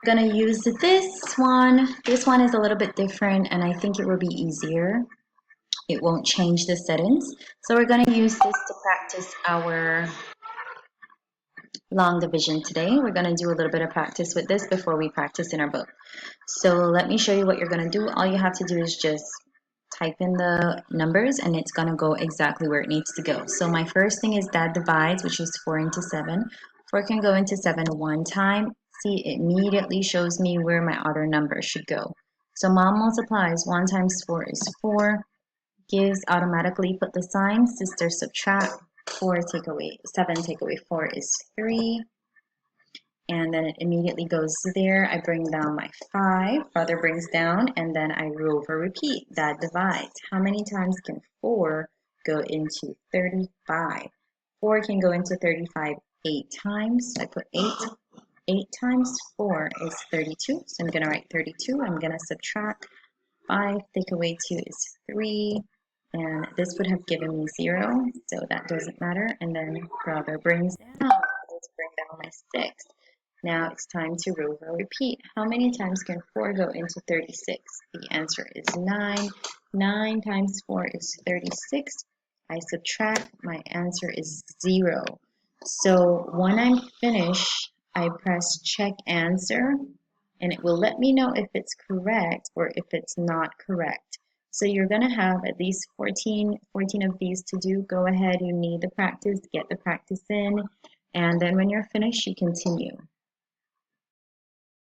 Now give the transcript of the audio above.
We're going to use this one. This one is a little bit different and I think it will be easier. It won't change the settings. So we're going to use this to practice our long division today. We're going to do a little bit of practice with this before we practice in our book. So let me show you what you're going to do. All you have to do is just type in the numbers and it's going to go exactly where it needs to go. So my first thing is that divides, which is 4 into 7. 4 can go into 7 one time. See, it immediately shows me where my other number should go. So mom multiplies. 1 times 4 is 4. Gives automatically put the sign. Sister subtract. 4 take away 7 take away 4 is 3. And then it immediately goes there. I bring down my 5. Brother brings down, and then I over repeat. That divides. How many times can 4 go into 35? 4 can go into 35 8 times. So I put 8. 8 times 4 is 32. So I'm going to write 32. I'm going to subtract. 5 take away 2 is 3. And this would have given me 0, so that doesn't matter. And then brother brings down. Let's bring down my 6. Now it's time to over repeat. How many times can 4 go into 36? The answer is 9. 9 times 4 is 36. I subtract. My answer is 0. So when I'm finished, I press check answer, and it will let me know if it's correct or if it's not correct. So you're going to have at least 14 of these to do. Go ahead, you need the practice, get the practice in, and then when you're finished, you continue.